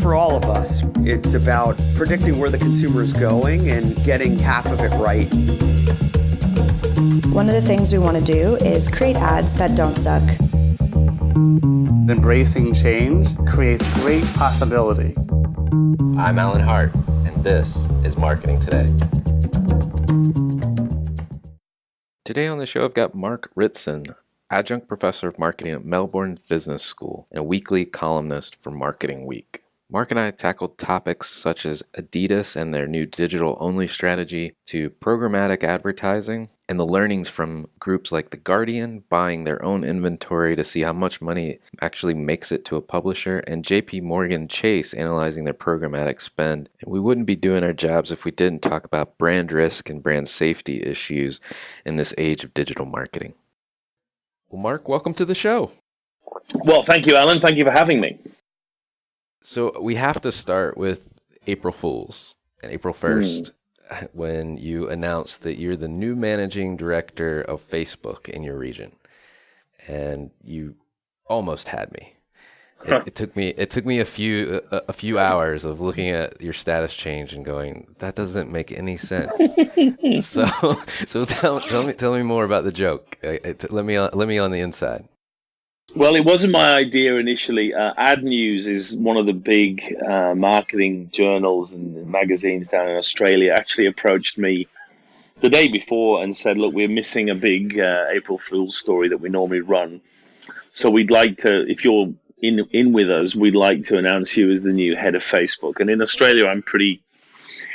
for all of us. It's about predicting where the consumer is going and getting half of it right. One of the things we want to do is create ads that don't suck. Embracing change creates great possibility. I'm Alan Hart, and this is Marketing Today. Today on the show, I've got Mark Ritson, adjunct professor of marketing at Melbourne Business School and a weekly columnist for Marketing Week. Mark and I tackled topics such as Adidas and their new digital-only strategy to programmatic advertising and the learnings from groups like The Guardian buying their own inventory to see how much money actually makes it to a publisher, and JPMorgan Chase analyzing their programmatic spend. And we wouldn't be doing our jobs if we didn't talk about brand risk and brand safety issues in this age of digital marketing. Well, Mark, welcome to the show. Well, thank you, Alan. Thank you for having me. So we have to start with April Fools and April 1st, when you announced that you're the new managing director of Facebook in your region. And you almost had me. It took me a few hours of looking at your status change and going, that doesn't make any sense. so tell me more about the joke. Let me on the inside. Well, it wasn't my idea initially. Ad News is one of the big marketing journals and magazines down in Australia. Actually approached me the day before and said, look, we're missing a big April Fool's story that we normally run. So we'd like to, if you're in with us, we'd like to announce you as the new head of Facebook. And in Australia, I'm pretty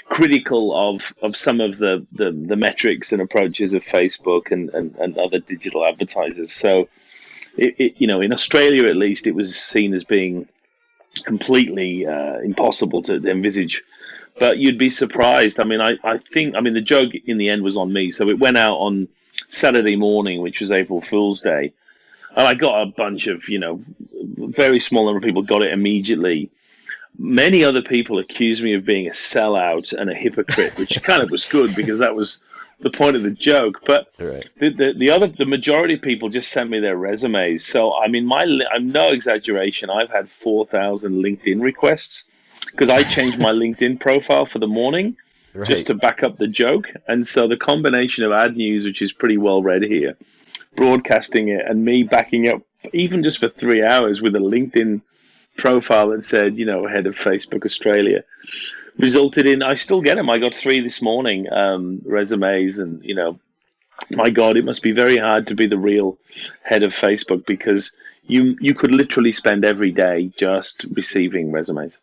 critical of some of the metrics and approaches of Facebook and other digital advertisers. So in Australia, at least, it was seen as being completely impossible to envisage. But you'd be surprised. I mean, I think the joke in the end was on me. So it went out on Saturday morning, which was April Fool's Day. And I got a bunch of, very small number of people got it immediately. Many other people accused me of being a sellout and a hypocrite, which kind of was good because that was the point of the joke. But right. the majority of people just sent me their resumes. So I mean, I'm no exaggeration. I've had 4,000 LinkedIn requests because I changed my LinkedIn profile for the morning just to back up the joke. And so the combination of Ad News, which is pretty well read here, broadcasting it, and me backing up even just for 3 hours with a LinkedIn profile that said, head of Facebook Australia, resulted in, I still get them. I got 3 this morning, resumes, and, my God, it must be very hard to be the real head of Facebook because you could literally spend every day just receiving resumes.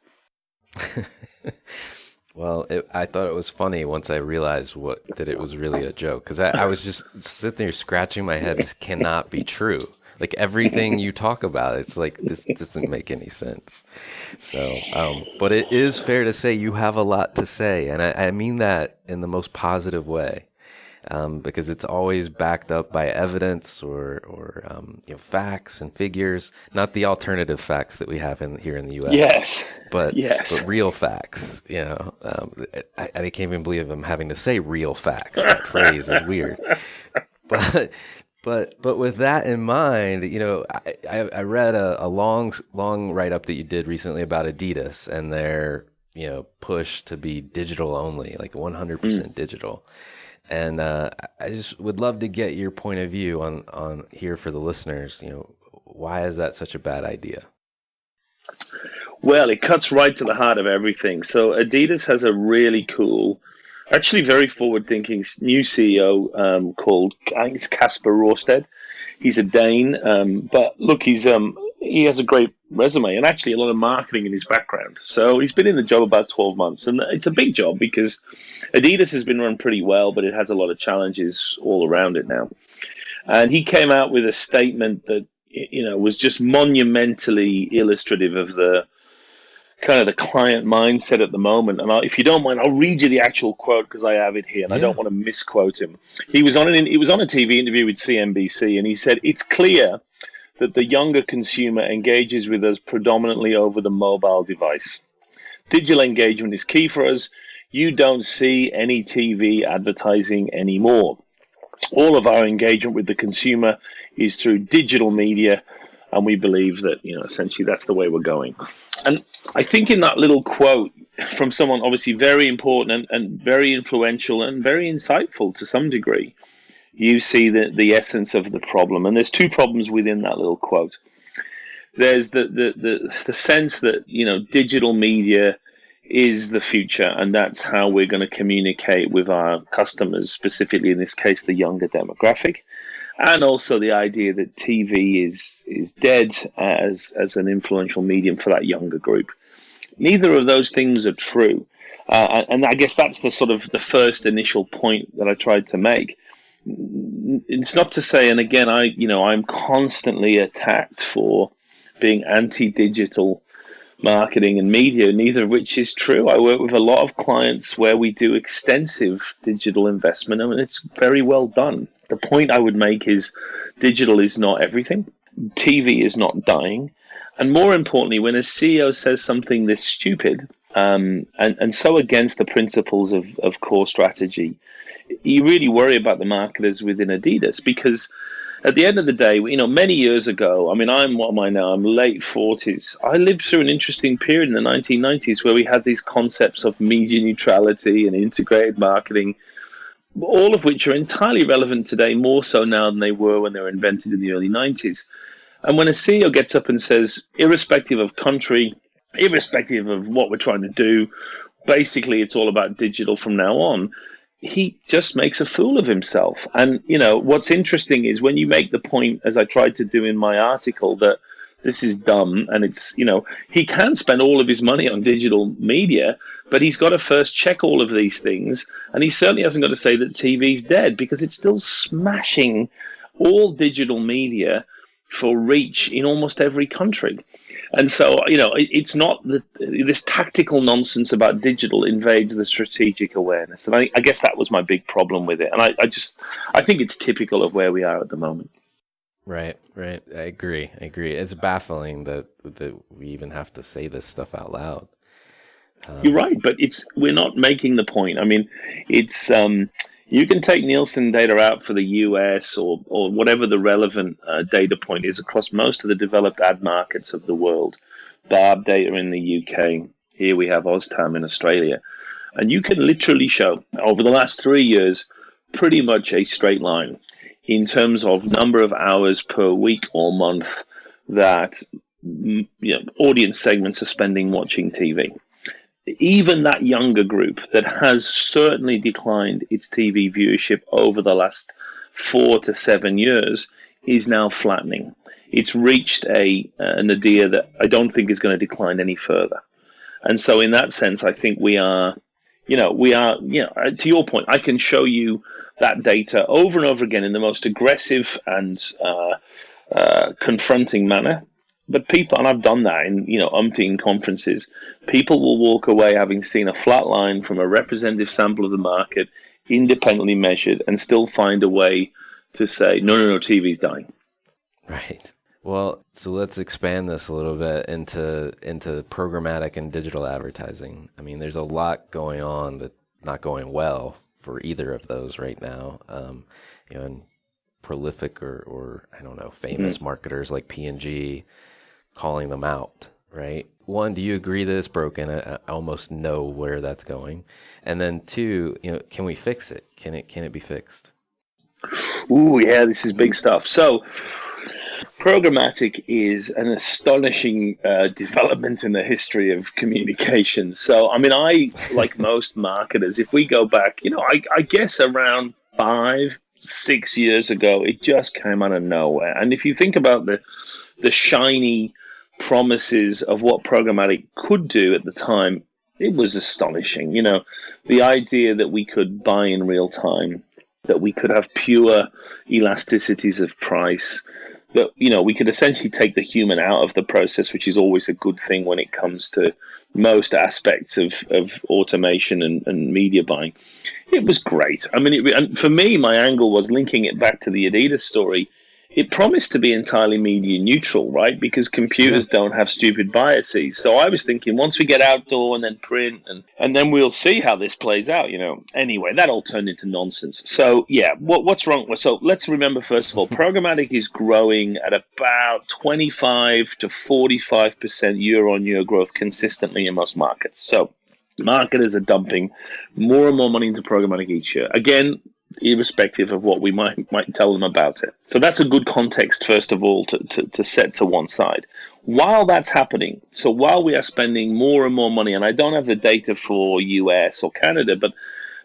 Well, I thought it was funny once I realized that it was really a joke, because I was just sitting there scratching my head. This cannot be true. Like everything you talk about, it's like, this doesn't make any sense. So, but it is fair to say you have a lot to say. And I mean that in the most positive way, because it's always backed up by evidence or facts and figures, not the alternative facts that we have here in the U.S. Yes. But yes. Real facts, I can't even believe I'm having to say real facts. That phrase is weird. But with that in mind, I read a long write-up that you did recently about Adidas and their push to be digital only, like 100% digital. And I just would love to get your point of view on here for the listeners. Why is that such a bad idea? Well, it cuts right to the heart of everything. So Adidas has a really cool, actually very forward-thinking new CEO called, I think it's Kasper Rorsted. He's a Dane, but look, he has a great resume and actually a lot of marketing in his background. So he's been in the job about 12 months, and it's a big job because Adidas has been run pretty well, but it has a lot of challenges all around it now. And he came out with a statement that was just monumentally illustrative of the kind of the client mindset at the moment. And if you don't mind, I'll read you the actual quote because I have it here, and I don't want to misquote him. He was on a TV interview with CNBC, and he said, "It's clear that the younger consumer engages with us predominantly over the mobile device. Digital engagement is key for us. You don't see any TV advertising anymore. All of our engagement with the consumer is through digital media, And we believe that, essentially that's the way we're going. And I think in that little quote from someone obviously very important and very influential and very insightful to some degree, you see the essence of the problem. And there's two problems within that little quote. There's the sense that, digital media is the future, and that's how we're going to communicate with our customers, specifically in this case, the younger demographic. And also the idea that TV is dead as an influential medium for that younger group. Neither of those things are true. And I guess that's the sort of the first initial point that I tried to make. It's not to say, and again, I'm constantly attacked for being anti-digital marketing and media, neither of which is true. I work with a lot of clients where we do extensive digital investment, and it's very well done. The point I would make is digital is not everything. TV is not dying. And more importantly, when a CEO says something this stupid and so against the principles of core strategy, you really worry about the marketers within Adidas, because at the end of the day, many years ago, what am I now? I'm late 40s. I lived through an interesting period in the 1990s where we had these concepts of media neutrality and integrated marketing, all of which are entirely relevant today, more so now than they were when they were invented in the early 90s. And when a CEO gets up and says, irrespective of country, irrespective of what we're trying to do, basically it's all about digital from now on, he just makes a fool of himself. And, what's interesting is when you make the point, as I tried to do in my article, that this is dumb, and it's, he can spend all of his money on digital media, but he's got to first check all of these things. And he certainly hasn't got to say that TV's dead, because it's still smashing all digital media for reach in almost every country. And so, it's not that this tactical nonsense about digital invades the strategic awareness. And I guess that was my big problem with it. And I think it's typical of where we are at the moment. Right. I agree. It's baffling that we even have to say this stuff out loud. You're right, but we're not making the point. It's you can take Nielsen data out for the US or whatever the relevant data point is across most of the developed ad markets of the world. Barb data in the UK. Here we have OzTam in Australia. And you can literally show over the last 3 years pretty much a straight line in terms of number of hours per week or month that audience segments are spending watching TV. Even that younger group that has certainly declined its TV viewership over the last 4 to 7 years is now flattening. It's reached a nadir that I don't think is going to decline any further. And so in that sense, I think we are, to your point, I can show you that data over and over again in the most aggressive and confronting manner. But people, and I've done that in, umpteen conferences, people will walk away having seen a flat line from a representative sample of the market, independently measured, and still find a way to say, no, TV's dying. Right. Well, so let's expand this a little bit into programmatic and digital advertising. There's a lot going on that's not going well for either of those right now. And prolific or I don't know, famous marketers like P&G calling them out, right? One, do you agree that it's broken? I almost know where that's going. And then two, can we fix it? Can it be fixed? Ooh, yeah, this is big stuff. So programmatic is an astonishing development in the history of communications. So, I, like most marketers, if we go back, I guess around 5-6 years ago, it just came out of nowhere. And if you think about the shiny promises of what programmatic could do at the time, it was astonishing. The idea that we could buy in real time, that we could have pure elasticities of price, that, we could essentially take the human out of the process, which is always a good thing when it comes to most aspects of automation and media buying. It was great. And for me, my angle was linking it back to the Adidas story. it promised to be entirely media neutral, right? Because computers don't have stupid biases. So I was thinking, once we get outdoor and then print, and then we'll see how this plays out, Anyway, that all turned into nonsense. So, yeah, what's wrong? So let's remember, first of all, programmatic is growing at about 25 to 45% year-on-year growth consistently in most markets. So marketers are dumping more and more money into programmatic each year. Again, irrespective of what we might tell them about it. So that's a good context, first of all, to set to one side. While that's happening, so while we are spending more and more money, and I don't have the data for US or Canada, but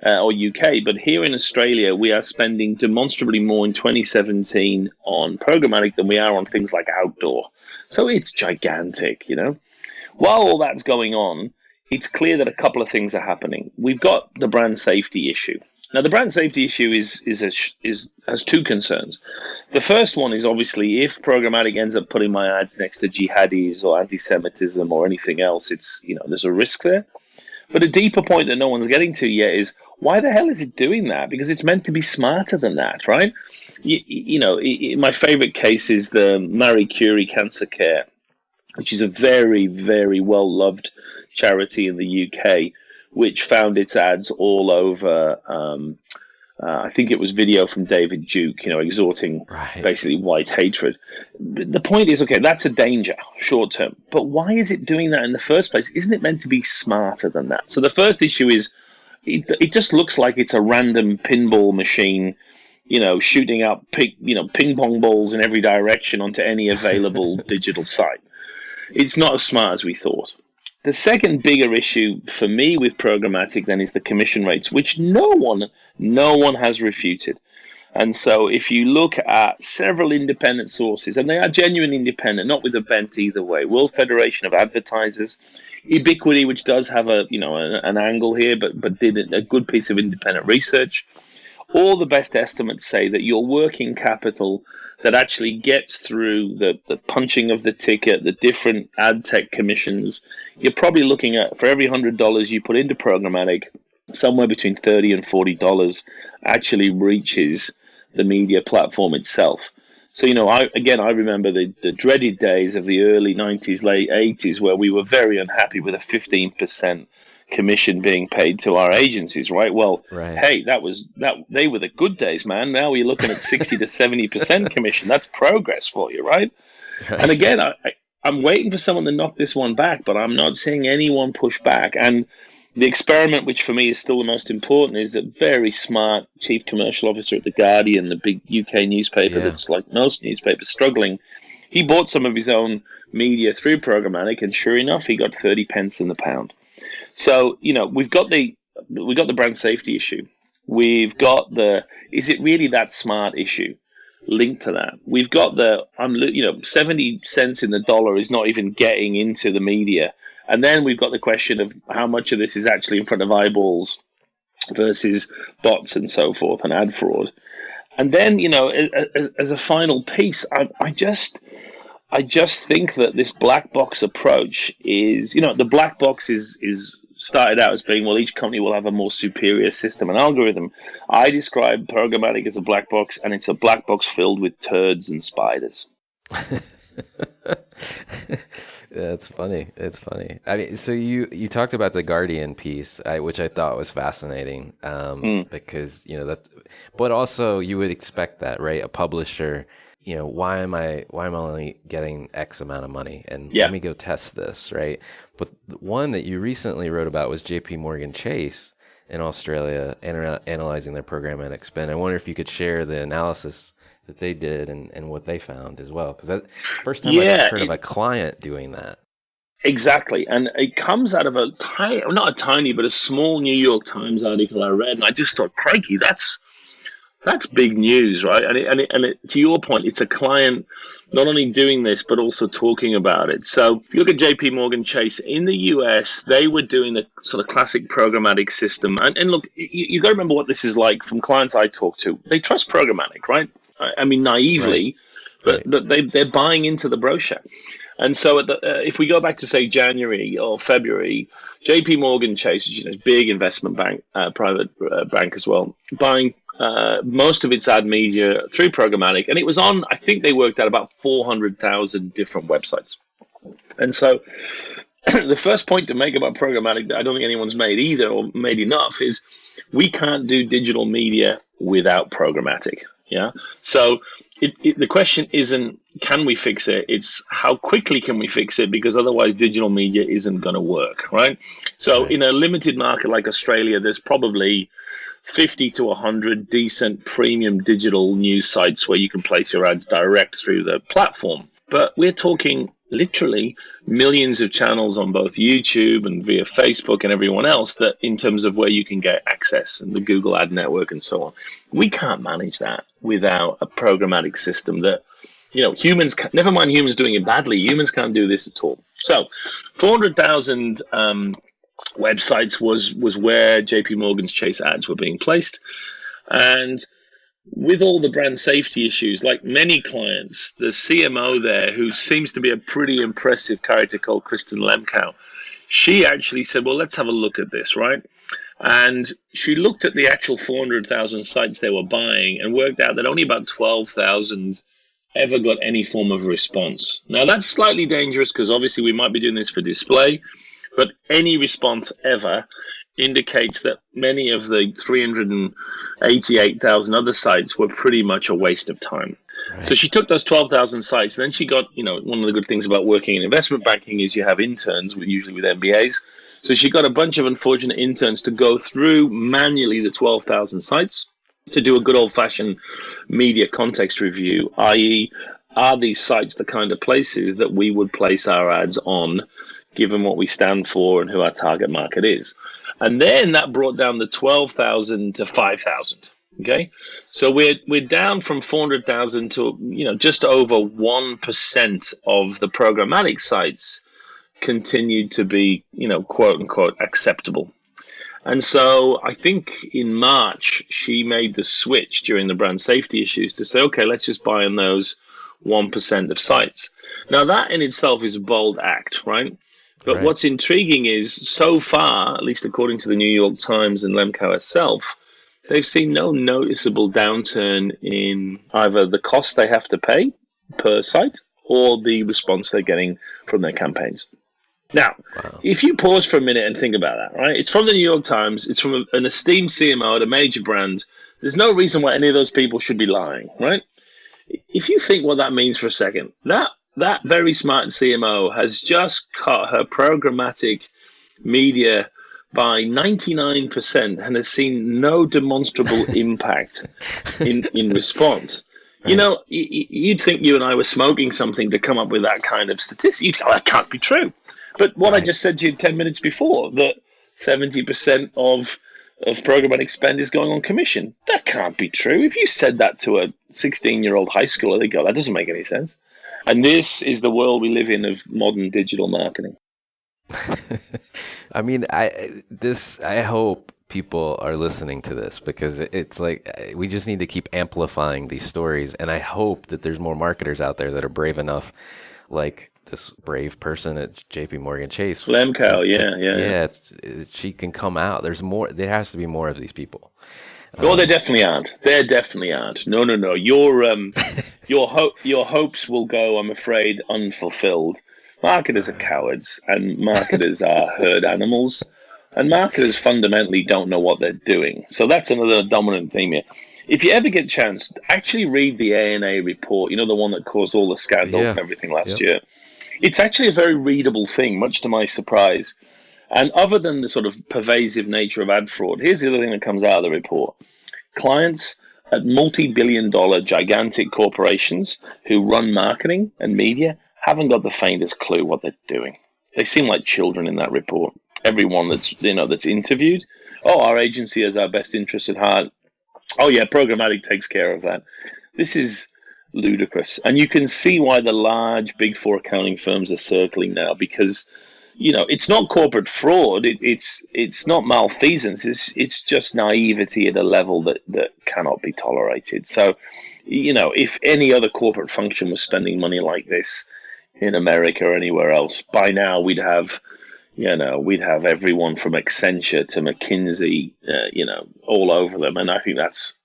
or UK, but here in Australia, we are spending demonstrably more in 2017 on programmatic than we are on things like outdoor. So it's gigantic, While all that's going on, it's clear that a couple of things are happening. We've got the brand safety issue. Now, the brand safety issue has two concerns. The first one is obviously if programmatic ends up putting my ads next to jihadis or anti-Semitism or anything else, it's there's a risk there. But a deeper point that no one's getting to yet is why the hell is it doing that? Because it's meant to be smarter than that, right? My favorite case is the Marie Curie Cancer Care, which is a very, very well-loved charity in the UK, which found its ads all over, I think it was video from David Duke, exhorting basically white hatred. The point is, okay, that's a danger short term, but why is it doing that in the first place? Isn't it meant to be smarter than that? So the first issue is it just looks like it's a random pinball machine, shooting up ping pong balls in every direction onto any available digital site. It's not as smart as we thought. The second bigger issue for me with programmatic then is the commission rates, which no one has refuted. And so if you look at several independent sources, and they are genuinely independent, not with a bent either way, World Federation of Advertisers, Ubiquity, which does have an angle here, but did a good piece of independent research, all the best estimates say that your working capital that actually gets through the punching of the ticket, the different ad tech commissions, you're probably looking at, for every $100 you put into programmatic, somewhere between $30 and $40 actually reaches the media platform itself. So, I remember the dreaded days of the early 90s, late 80s, where we were very unhappy with a 15% commission being paid to our agencies, right? Well, hey, they were the good days, man. Now we're looking at 60 to 70% commission. That's progress for you, right? And again, I'm waiting for someone to knock this one back, but I'm not seeing anyone push back. And the experiment, which for me is still the most important, is that very smart chief commercial officer at The Guardian, the big UK newspaper that's like most newspapers struggling, he bought some of his own media through programmatic, and sure enough, he got 30 pence in the pound. So, we've got the brand safety issue. We've got is it really that smart issue linked to that? We've got 70 cents in the dollar is not even getting into the media. And then we've got the question of how much of this is actually in front of eyeballs versus bots and so forth and ad fraud. And then, as a final piece, I just think that this black box approach is, the black box is started out as being, well, each company will have a more superior system and algorithm. I describe programmatic as a black box, and it's a black box filled with turds and spiders. That's funny. It's funny. I mean, so you talked about the Guardian piece, which I thought was fascinating, because, that, but also you would expect that, right? A publisher, why am I only getting X amount of money? And let me go test this, right? But the one that you recently wrote about was JPMorgan Chase in Australia, analyzing their programmatic spend. I wonder if you could share the analysis that they did and what they found as well, because that's the first time I've heard of a client doing that. Exactly, and it comes out of not a tiny, but a small New York Times article I read, and I just thought, crikey, that's big news, right? And to your point, it's a client not only doing this, but also talking about it. So if you look at JPMorgan Chase in the US, they were doing the sort of classic programmatic system. And look, you got to remember what this is like from clients I talk to. They trust programmatic, right? I mean, naively, but they're buying into the brochure. And so if we go back to, say, January or February, JPMorgan Chase, which is a big investment bank, private bank as well, buying most of its ad media through programmatic, and it was on, I think they worked out about 400,000 different websites. And so the first point to make about programmatic that I don't think anyone's made either, or made enough, is we can't do digital media without programmatic. Yeah. So the question isn't, can we fix it? It's how quickly can we fix it? Because otherwise digital media isn't going to work. Right. So in a limited market like Australia, there's probably 50 to 100 decent premium digital news sites where you can place your ads direct through the platform. But we're talking literally millions of channels on both YouTube and via Facebook and everyone else, that in terms of where you can get access, and the Google ad network and so on. We can't manage that without a programmatic system that, humans, never mind humans doing it badly, humans can't do this at all. So 400,000 websites was where JPMorgan Chase ads were being placed. And with all the brand safety issues, like many clients, the CMO there, who seems to be a pretty impressive character called Kristin Lemkau, she actually said, well, let's have a look at this, right? And she looked at the actual 400,000 sites they were buying and worked out that only about 12,000 ever got any form of response. Now, that's slightly dangerous because obviously we might be doing this for display, but any response ever indicates that many of the 388,000 other sites were pretty much a waste of time. Right. So she took those 12,000 sites, and then she got, one of the good things about working in investment banking is you have interns, usually with MBAs. So she got a bunch of unfortunate interns to go through manually the 12,000 sites to do a good old-fashioned media context review, i.e., are these sites the kind of places that we would place our ads on, given what we stand for and who our target market is? And then that brought down the 12,000 to 5,000. Okay, so we're down from 400,000 to just over 1% of the programmatic sites continued to be quote unquote acceptable. And so I think in March she made the switch during the brand safety issues to say, okay, let's just buy on those 1% of sites. Now that in itself is a bold act, right? But what's intriguing is, so far, at least according to the New York Times and Lemkau herself, they've seen no noticeable downturn in either the cost they have to pay per site or the response they're getting from their campaigns. Now, if you pause for a minute and think about that, right? It's from the New York Times. It's from an esteemed CMO at a major brand. There's no reason why any of those people should be lying, right? If you think what that means for a second, that very smart CMO has just cut her programmatic media by 99% and has seen no demonstrable impact in response. Right. You'd think you and I were smoking something to come up with that kind of statistic. You'd go, that can't be true. But what I just said to you 10 minutes before, that 70% of programmatic spend is going on commission, that can't be true. If you said that to a 16-year-old high schooler, they go, that doesn't make any sense. And this is the world we live in of modern digital marketing. I mean, I hope people are listening to this, because it's like we just need to keep amplifying these stories. And I hope that there's more marketers out there that are brave enough, like this brave person at JPMorgan Chase. Lemkau, yeah. She can come out. There's more. There has to be more of these people. Oh, there definitely aren't. There definitely aren't. No. Your hopes will go, I'm afraid, unfulfilled. Marketers are cowards, and marketers are herd animals, and marketers fundamentally don't know what they're doing. So that's another dominant theme here. If you ever get a chance, actually read the ANA report, the one that caused all the scandals and everything last year. It's actually a very readable thing, much to my surprise. And other than the sort of pervasive nature of ad fraud, here's the other thing that comes out of the report. Clients at multi-billion-dollar gigantic corporations who run marketing and media haven't got the faintest clue what they're doing. They seem like children in that report. Everyone that's interviewed, our agency has our best interests at heart. Oh yeah, programmatic takes care of that. This is ludicrous. And you can see why the large Big Four accounting firms are circling now, because it's not corporate fraud. It's not malfeasance. It's just naivety at a level that cannot be tolerated. So, if any other corporate function was spending money like this in America or anywhere else, by now we'd have everyone from Accenture to McKinsey, all over them. And I think that's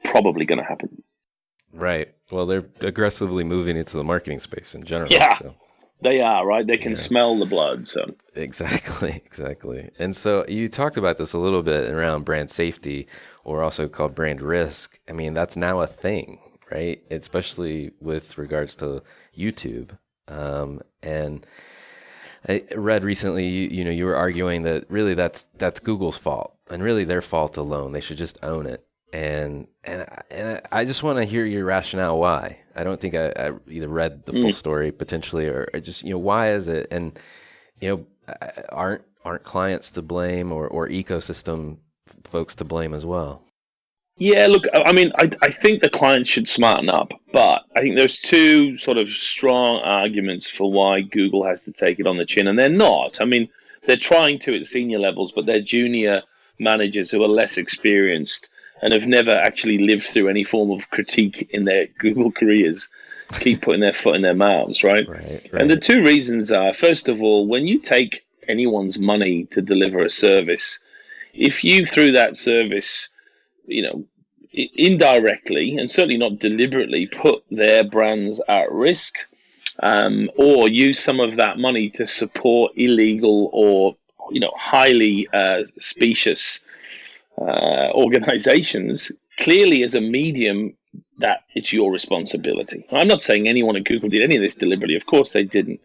probably going to happen. Right. Well, they're aggressively moving into the marketing space in general. Yeah, so. they are, right? They can smell the blood. So Exactly. And so you talked about this a little bit around brand safety, or also called brand risk. I mean, that's now a thing, right? Especially with regards to YouTube. And I read recently, you were arguing that really that's Google's fault, and really their fault alone. They should just own it. And I just want to hear your rationale why. I don't think I either read the full story potentially, or just, why is it? And, aren't clients to blame, or ecosystem folks to blame as well? Yeah, look, I mean, I think the clients should smarten up, but I think there's two sort of strong arguments for why Google has to take it on the chin, and they're not. I mean, they're trying to at senior levels, but they're junior managers who are less experienced and have never actually lived through any form of critique in their Google careers, keep putting their foot in their mouths, right? Right. And the two reasons are, first of all, when you take anyone's money to deliver a service, if you, through that service, indirectly and certainly not deliberately put their brands at risk, or use some of that money to support illegal or highly specious organizations, clearly as a medium, that it's your responsibility. I'm not saying anyone at Google did any of this deliberately. Of course they didn't.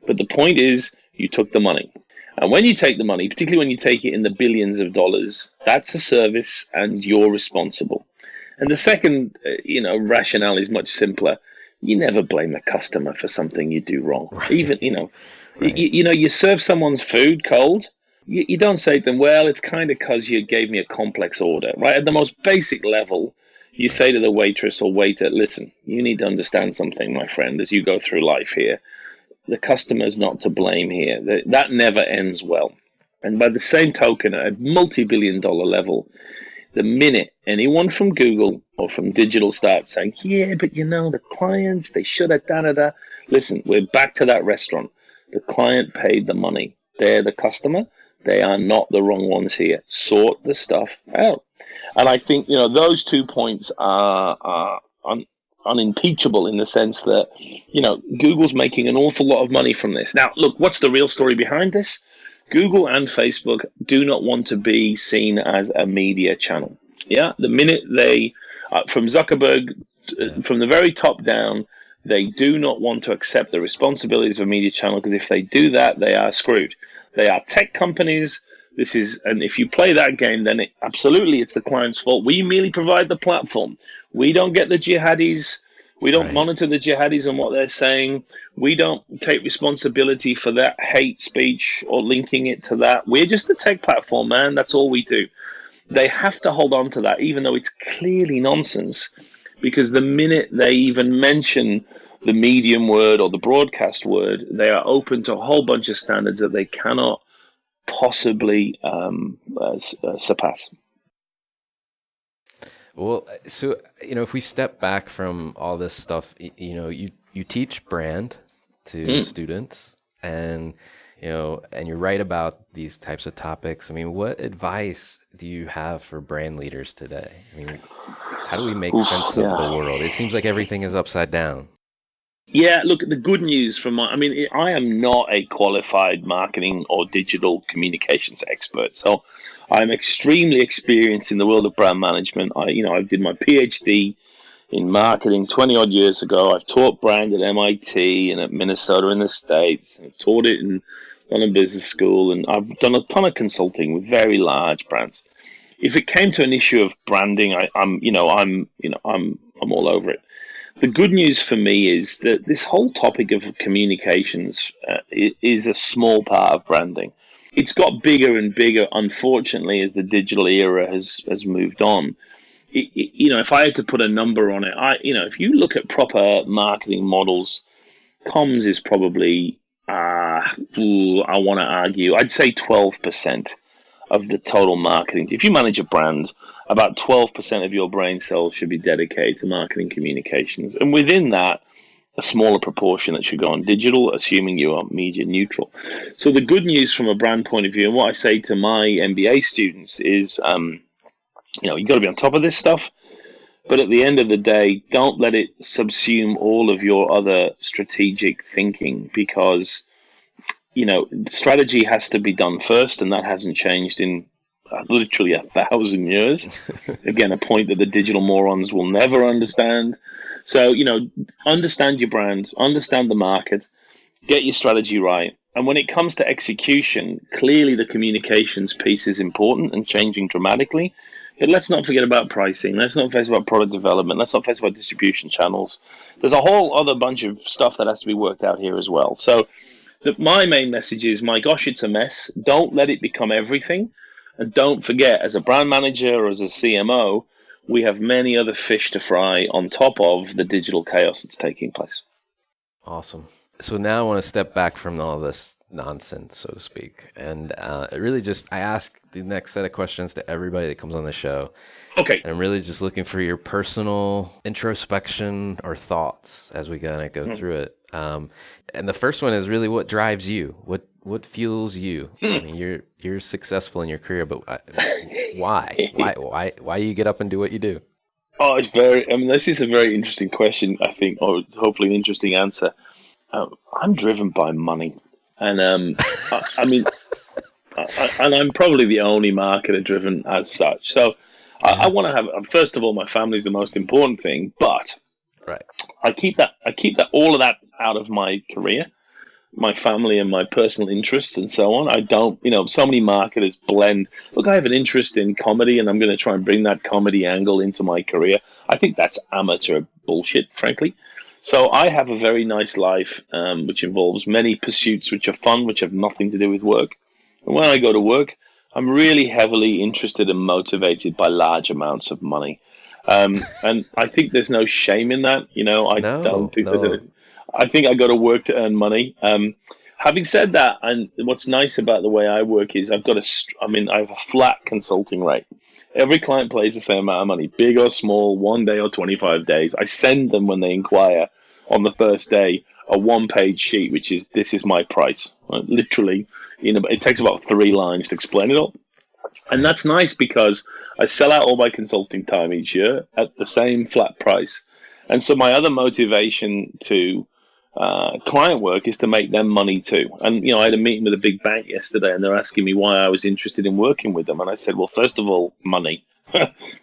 But the point is, you took the money. And when you take the money, particularly when you take it in the billions of dollars, that's a service and you're responsible. And the second, rationale is much simpler. You never blame the customer for something you do wrong. Right. Even, right. You serve someone's food cold. You don't say to them, well, it's kind of because you gave me a complex order, right? At the most basic level, you say to the waitress or waiter, listen, you need to understand something, my friend, as you go through life here. The customer's not to blame here. That never ends well. And by the same token, at a multi-billion-dollar level, the minute anyone from Google or from digital starts saying, yeah, but the clients, they should have da-da-da. Listen, we're back to that restaurant. The client paid the money. They're the customer. They are not the wrong ones here. Sort the stuff out. And I think, those 2 points are unimpeachable in the sense that, Google's making an awful lot of money from this. Now, look, what's the real story behind this? Google and Facebook do not want to be seen as a media channel. Yeah, the minute they, from Zuckerberg, from the very top down, they do not want to accept the responsibilities of a media channel, because if they do that, they are screwed. They are tech companies. And if you play that game, then absolutely it's the client's fault. We merely provide the platform. We don't get the jihadis. We don't monitor the jihadis and what they're saying. We don't take responsibility for that hate speech or linking it to that. We're just a tech platform, man. That's all we do. They have to hold on to that, even though it's clearly nonsense, because the minute they even mention the medium word or the broadcast word, they are open to a whole bunch of standards that they cannot possibly surpass. Well, so, if we step back from all this stuff, you teach brand to students, and, and you write about these types of topics. I mean, what advice do you have for brand leaders today? I mean, how do we make sense of the world? It seems like everything is upside down. Yeah, look, the good news I am not a qualified marketing or digital communications expert. So I'm extremely experienced in the world of brand management. I did my PhD in marketing 20 odd years ago. I've taught brand at MIT and at Minnesota in the States. I've taught it in Melbourne Business School, and I've done a ton of consulting with very large brands. If it came to an issue of branding, I'm all over it. The good news for me is that this whole topic of communications is a small part of branding. It's got bigger and bigger, unfortunately, as the digital era has moved on. If I had to put a number on it, if you look at proper marketing models, comms is probably, I want to argue, I'd say 12% of the total marketing. If you manage a brand, about 12% of your brain cells should be dedicated to marketing communications. And within that, a smaller proportion that should go on digital, assuming you are media neutral. So the good news from a brand point of view, and what I say to my MBA students is, you got to be on top of this stuff. But at the end of the day, don't let it subsume all of your other strategic thinking, because, strategy has to be done first, and that hasn't changed in literally 1,000 years. Again, a point that the digital morons will never understand. So, understand your brand, understand the market, get your strategy right. And when it comes to execution, clearly the communications piece is important and changing dramatically. But let's not forget about pricing. Let's not forget about product development. Let's not forget about distribution channels. There's a whole other bunch of stuff that has to be worked out here as well. So my main message is, my gosh, it's a mess. Don't let it become everything. And don't forget, as a brand manager or as a CMO, we have many other fish to fry on top of the digital chaos that's taking place. Awesome. So now I want to step back from all this nonsense, so to speak. And really I ask the next set of questions to everybody that comes on the show. Okay. And I'm really just looking for your personal introspection or thoughts as we kind of go through it. And the first one is really, what drives you? What fuels you? I mean, you're successful in your career, but why? Why you get up and do what you do? Oh, this is a very interesting question, I think, or hopefully an interesting answer. I'm driven by money, and and I'm probably the only marketer driven as such. So I want to have, first of all, my family is the most important thing, but right. I keep that all of that out of my career, my family and my personal interests and so on. I don't, so many marketers blend. Look, I have an interest in comedy, and I'm going to try and bring that comedy angle into my career. I think that's amateur bullshit, frankly. So I have a very nice life, which involves many pursuits which are fun, which have nothing to do with work. And when I go to work, I'm really heavily interested and motivated by large amounts of money. And I think there's no shame in that. I think I go to work to earn money. Having said that, and what's nice about the way I work is I have a flat consulting rate. Every client pays the same amount of money, big or small, 1 day or 25 days. I send them, when they inquire on the first day, a one-page sheet, which is, this is my price. Right? Literally, it takes about 3 lines to explain it all. And that's nice, because I sell out all my consulting time each year at the same flat price. And so my other motivation to client work is to make them money too. And, I had a meeting with a big bank yesterday, and they're asking me why I was interested in working with them. And I said, well, first of all, money,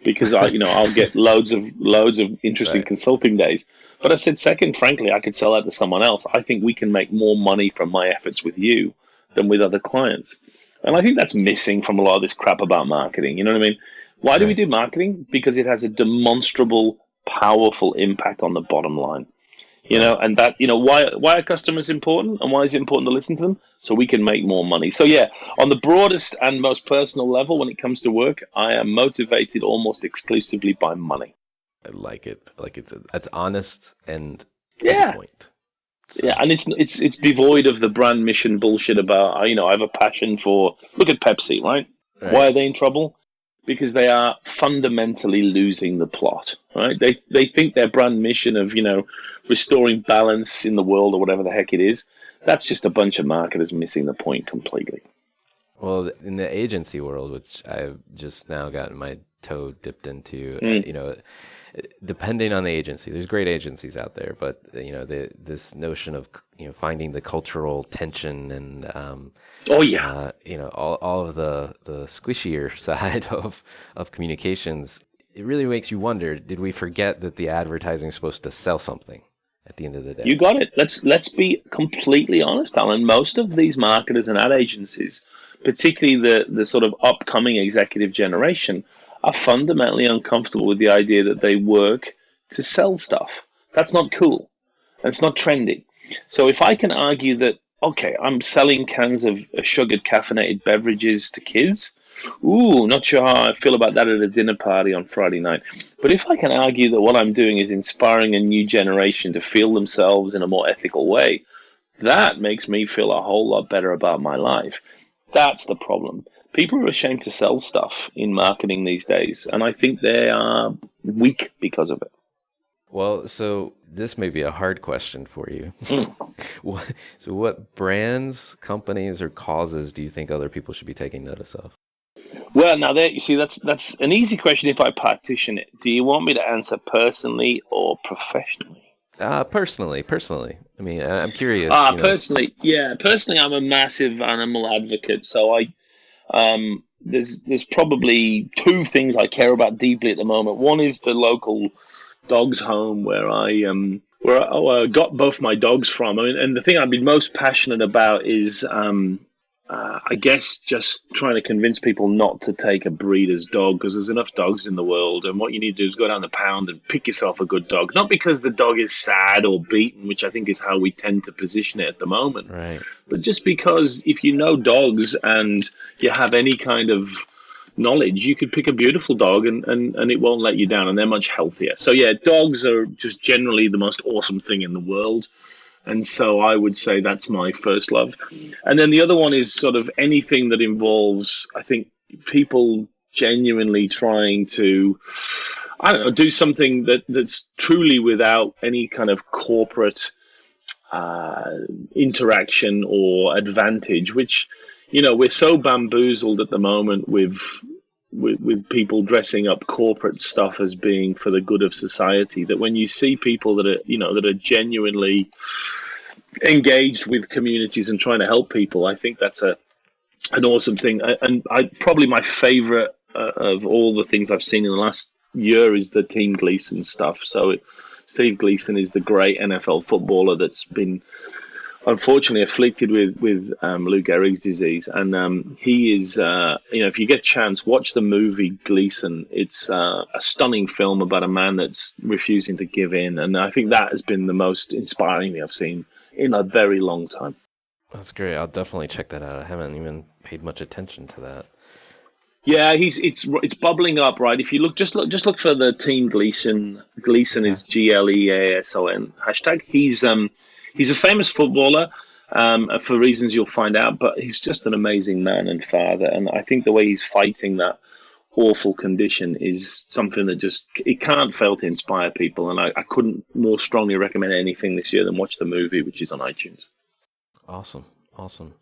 because I'll get loads of interesting consulting days. But I said, second, frankly, I could sell that to someone else. I think we can make more money from my efforts with you than with other clients. And I think that's missing from a lot of this crap about marketing. You know what I mean? Why do we do marketing? Because it has a demonstrable, powerful impact on the bottom line. And that, why are customers important, and why is it important to listen to them? So we can make more money. So yeah, on the broadest and most personal level, when it comes to work, I am motivated almost exclusively by money. I like it. That's honest and to the point. So. Yeah, and it's devoid of the brand mission bullshit about, I have a passion for, look at Pepsi, right? Why are they in trouble? Because they are fundamentally losing the plot, right? They think their brand mission of, restoring balance in the world, or whatever the heck it is, that's just a bunch of marketers missing the point completely. Well, in the agency world, which I've just now gotten my toe dipped into, depending on the agency, there's great agencies out there, but this notion of finding the cultural tension and all of the squishier side of communications, it really makes you wonder: did we forget that the advertising is supposed to sell something at the end of the day? You got it. Let's be completely honest, Alan. Most of these marketers and ad agencies, particularly the sort of upcoming executive generation, are fundamentally uncomfortable with the idea that they work to sell stuff. That's not cool. That's not trendy. So if I can argue that, okay, I'm selling cans of sugared caffeinated beverages to kids, not sure how I feel about that at a dinner party on Friday night. But if I can argue that what I'm doing is inspiring a new generation to feel themselves in a more ethical way, that makes me feel a whole lot better about my life. That's the problem. People are ashamed to sell stuff in marketing these days, and I think they are weak because of it. Well, so this may be a hard question for you. So what brands, companies, or causes do you think other people should be taking notice of? Well, now there you see that's an easy question if I partition it. Do you want me to answer personally or professionally? Personally. I mean, I'm curious. Personally, yeah. Personally, I'm a massive animal advocate. So there's probably two things I care about deeply at the moment. One is the local dogs home where I got both my dogs from. I mean, and the thing I've been most passionate about is I guess just trying to convince people not to take a breeder's dog, because there's enough dogs in the world, and what you need to do is go down the pound and pick yourself a good dog. Not because the dog is sad or beaten, which I think is how we tend to position it at the moment, right? But just because if you know dogs and you have any kind of knowledge, you could pick a beautiful dog and it won't let you down, and they're much healthier. So yeah, dogs are just generally the most awesome thing in the world. And so I would say that's my first love. And then the other one is sort of anything that involves, I think, people genuinely trying to, I don't know, do something that's truly without any kind of corporate interaction or advantage, which, we're so bamboozled at the moment with people dressing up corporate stuff as being for the good of society, that when you see people that are genuinely engaged with communities and trying to help people, I think that's an awesome thing. And probably my favorite of all the things I've seen in the last year is the Team Gleason stuff. So Steve Gleason is the great NFL footballer that's been unfortunately afflicted with Lou Gehrig's disease, and he is if you get a chance, watch the movie Gleason. It's a stunning film about a man that's refusing to give in, and I think that has been the most inspiring thing I've seen in a very long time. That's great. I'll definitely check that out. I haven't even paid much attention to that. Yeah, it's bubbling up, right? If you look look for the Team Gleason. Gleason is GLEASON hashtag. He's a famous footballer for reasons you'll find out, but he's just an amazing man and father. And I think the way he's fighting that awful condition is something that it can't fail to inspire people. And I couldn't more strongly recommend anything this year than watch the movie, which is on iTunes. Awesome.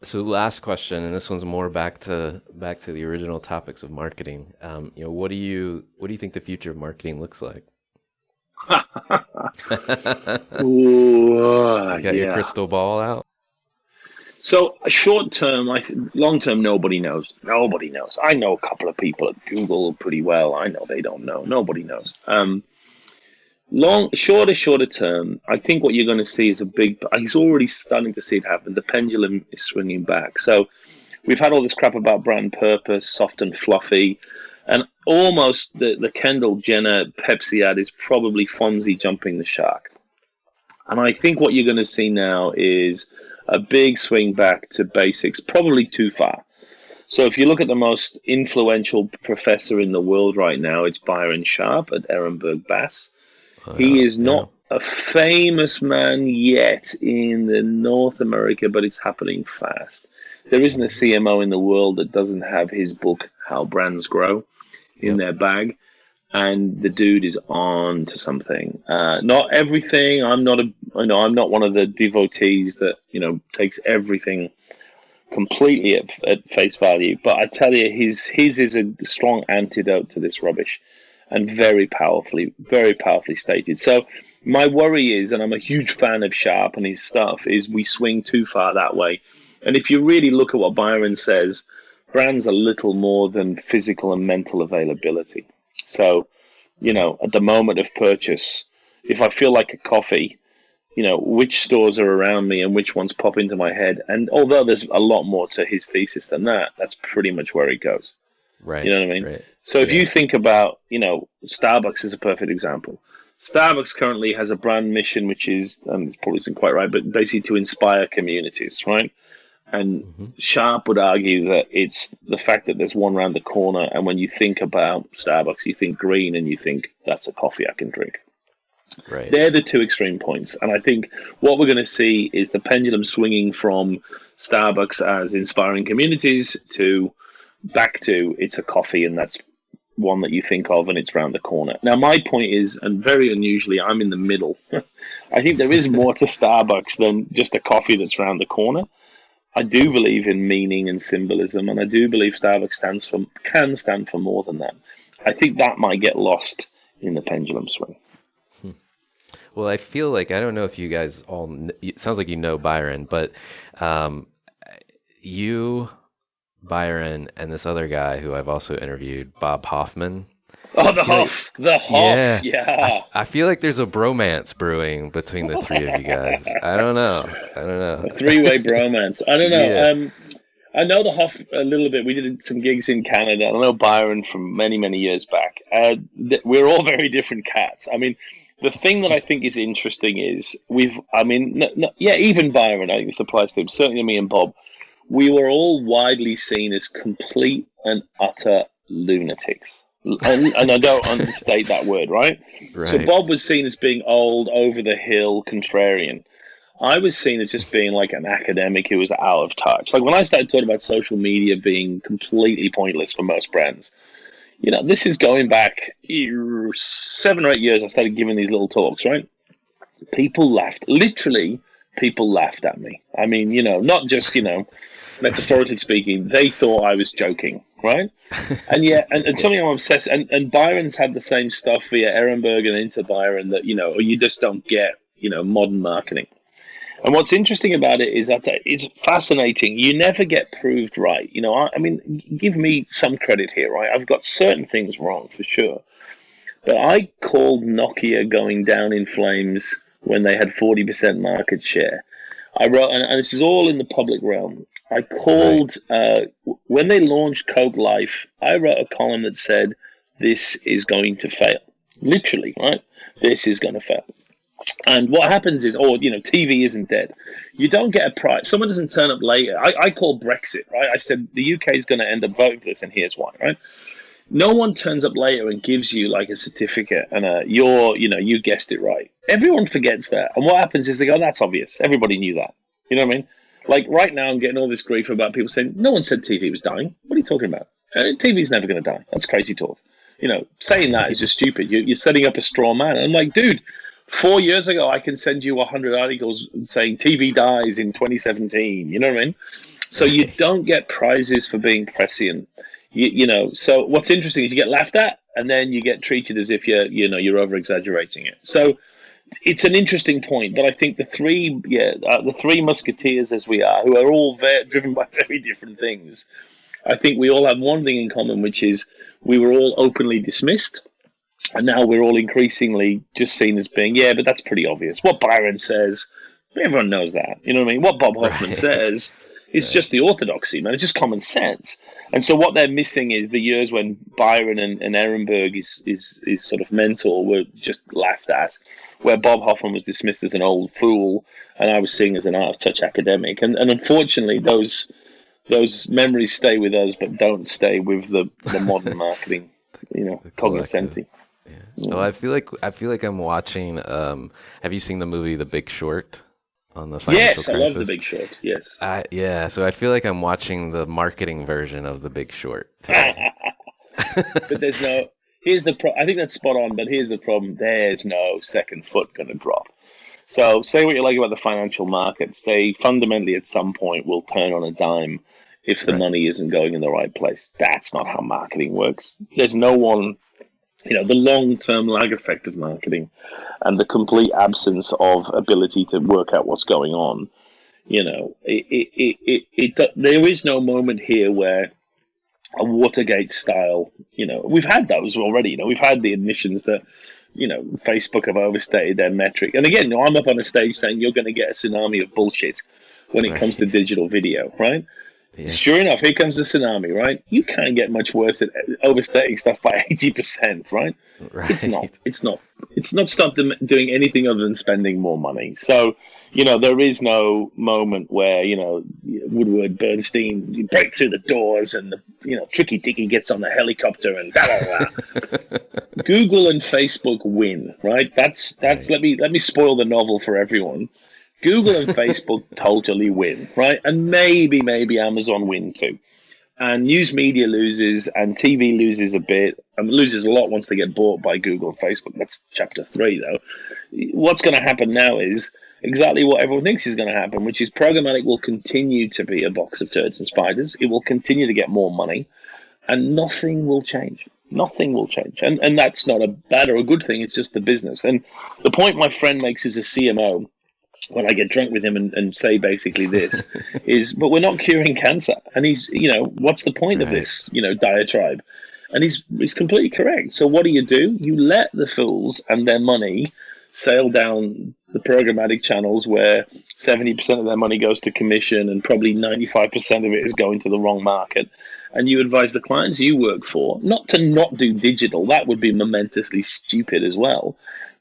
So last question, and this one's more back to the original topics of marketing. What do you think the future of marketing looks like? Ooh, got your crystal ball out? So short term, long term, nobody knows. I know a couple of people at Google pretty well. I know they don't know. Nobody knows. Shorter term, I think what you're going to see is he's already starting to see it happen. The pendulum is swinging back. So we've had all this crap about brand purpose, soft and fluffy, and almost the Kendall Jenner Pepsi ad is probably Fonzie jumping the shark. And I think what you're going to see now is a big swing back to basics, probably too far. So if you look at the most influential professor in the world right now, it's Byron Sharp at Ehrenberg Bass. He is not a famous man yet in the North America, but it's happening fast. There isn't a CMO in the world that doesn't have his book, How Brands Grow, in their bag. And the dude is on to something. Not everything. I'm not one of the devotees that, takes everything completely at face value. But I tell you, his is a strong antidote to this rubbish, and very powerfully stated. So my worry is, and I'm a huge fan of Sharp and his stuff, is we swing too far that way. And if you really look at what Byron says, brands are little more than physical and mental availability. So, at the moment of purchase, if I feel like a coffee, which stores are around me and which ones pop into my head. And although there's a lot more to his thesis than that, that's pretty much where it goes. Right. You know what I mean? Right. So if you think about, Starbucks is a perfect example. Starbucks currently has a brand mission, which is, this probably isn't quite right, but basically to inspire communities, right? And Sharp would argue that it's the fact that there's one around the corner, and when you think about Starbucks, you think green, and you think that's a coffee I can drink. Right. They're the two extreme points. And I think what we're going to see is the pendulum swinging from Starbucks as inspiring communities back to it's a coffee, and that's one that you think of and it's around the corner. Now, my point is, and very unusually, I'm in the middle. I think there is more to Starbucks than just a coffee that's around the corner. I do believe in meaning and symbolism, and I do believe Starbucks can stand for more than that. I think that might get lost in the pendulum swing. Well, I feel like, I don't know if you guys all, it sounds like you know Byron, but you, Byron, and this other guy who I've also interviewed, Bob Hoffman. Oh, the Hoff. Yeah. I feel like there's a bromance brewing between the three of you guys. I don't know. A three-way bromance. I don't know. Yeah. I know the Hoff a little bit. We did some gigs in Canada. I know Byron from many, many years back. We're all very different cats. I mean, the thing that I think is interesting is even Byron, I think this applies to him, certainly me and Bob, we were all widely seen as complete and utter lunatics. And I don't understate that word, right? So Bob was seen as being old, over the hill, contrarian. I was seen as just being like an academic who was out of touch. Like when I started talking about social media being completely pointless for most brands, this is going back 7 or 8 years. I started giving these little talks, right? People laughed. Literally, people laughed at me. I mean, not just, metaphorically speaking, they thought I was joking, right? And and something I'm obsessed, and Byron's had the same stuff via Ehrenberg and into Byron that, you just don't get, modern marketing. And what's interesting about it is that it's fascinating. You never get proved right. I mean, give me some credit here, right? I've got certain things wrong for sure. But I called Nokia going down in flames when they had 40% market share. I wrote, and this is all in the public realm. I called, when they launched Coke Life, I wrote a column that said, this is going to fail. Literally, right? This is going to fail. And what happens is, TV isn't dead. You don't get a prize. Someone doesn't turn up later. I call Brexit, right? I said the UK is going to end up voting for this, and here's why, right? No one turns up later and gives you like a certificate and you guessed it right. Everyone forgets that. And what happens is they go, that's obvious. Everybody knew that. You know what I mean? Like right now I'm getting all this grief about people saying, no one said TV was dying. What are you talking about? TV's never going to die. That's crazy talk. Saying that is just stupid. You're setting up a straw man. And I'm like, dude, 4 years ago, I can send you 100 articles saying TV dies in 2017. You know what I mean? So you don't get prizes for being prescient. So what's interesting is you get laughed at, and then you get treated as if you're over exaggerating it. So it's an interesting point, but I think the three musketeers as we are, who are all driven by very different things, I think we all have one thing in common, which is we were all openly dismissed. And now we're all increasingly just seen as being, but that's pretty obvious. What Byron says, everyone knows that. You know what I mean? What Bob Hoffman says is just the orthodoxy, man. It's just common sense. And so what they're missing is the years when Byron and Ehrenberg, his sort of mentor, were just laughed at, where Bob Hoffman was dismissed as an old fool, and I was seen as an out-of-touch academic. And unfortunately, those memories stay with us, but don't stay with the modern marketing, cognoscenti. Yeah. So I feel like I'm watching. Have you seen the movie The Big Short on the financial crisis? Yes, I love The Big Short. Yes. So I feel like I'm watching the marketing version of The Big Short today. But there's no. Here's the I think that's spot on. But here's the problem. There's no second foot going to drop. So say what you like about the financial markets. They fundamentally at some point will turn on a dime if the money isn't going in the right place. That's not how marketing works. There's no one. The long-term lag effect of marketing and the complete absence of ability to work out what's going on, there is no moment here where a Watergate style, we've had those already, we've had the admissions that, Facebook have overstated their metric. And again, I'm up on a stage saying you're going to get a tsunami of bullshit when it comes to digital video, right? Yeah. Sure enough, here comes the tsunami, right? You can't get much worse at overstating stuff by 80%, right? It's not stopped them doing anything other than spending more money. So, there is no moment where, Woodward, Bernstein, you break through the doors and Tricky Dicky gets on the helicopter and blah, blah, blah. Google and Facebook win, right? That's let me spoil the novel for everyone. Google and Facebook totally win, right? And maybe Amazon win too. And news media loses and TV loses a bit and loses a lot once they get bought by Google and Facebook. That's chapter 3 though. What's going to happen now is exactly what everyone thinks is going to happen, which is programmatic will continue to be a box of turds and spiders. It will continue to get more money, and nothing will change. Nothing will change. And that's not a bad or a good thing. It's just the business. And the point my friend makes as a CMO, when I get drunk with him and say basically this, is, but we're not curing cancer. And he's, what's the point of this, diatribe? And he's completely correct. So what do? You let the fools and their money sail down the programmatic channels where 70% of their money goes to commission and probably 95% of it is going to the wrong market. And you advise the clients you work for not to not do digital. That would be momentously stupid as well.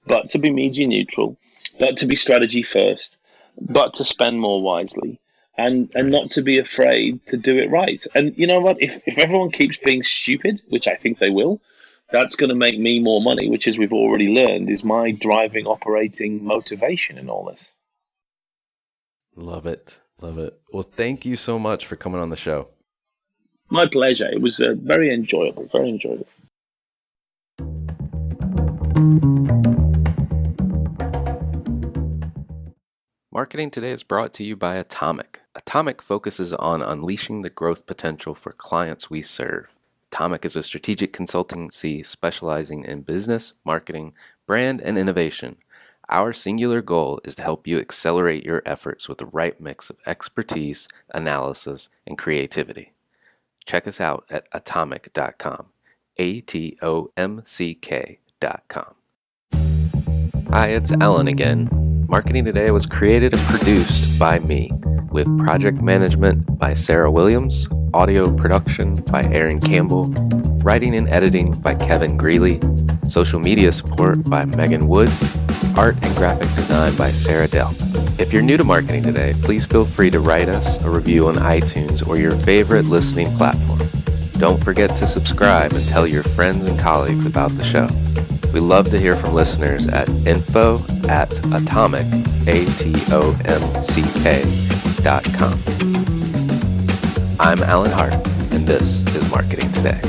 But to be media neutral, but to be strategy first, but to spend more wisely, and not to be afraid to do it right. And you know what? If everyone keeps being stupid, which I think they will, that's going to make me more money, which, as we've already learned, is my driving, operating motivation in all this. Love it. Love it. Well, thank you so much for coming on the show. My pleasure. It was very enjoyable. Very enjoyable. Marketing Today is brought to you by Atomic. Atomic focuses on unleashing the growth potential for clients we serve. Atomic is a strategic consultancy specializing in business, marketing, brand, and innovation. Our singular goal is to help you accelerate your efforts with the right mix of expertise, analysis, and creativity. Check us out at atomic.com, ATOMCK.com. Hi, it's Alan again. Marketing Today was created and produced by me, with project management by Sarah Williams, audio production by Aaron Campbell, writing and editing by Kevin Greeley, social media support by Megan Woods, art and graphic design by Sarah Dell. If you're new to Marketing Today, please feel free to write us a review on iTunes or your favorite listening platform. Don't forget to subscribe and tell your friends and colleagues about the show. We love to hear from listeners at info@atomic, ATOMCK.com. I'm Alan Hart, and this is Marketing Today.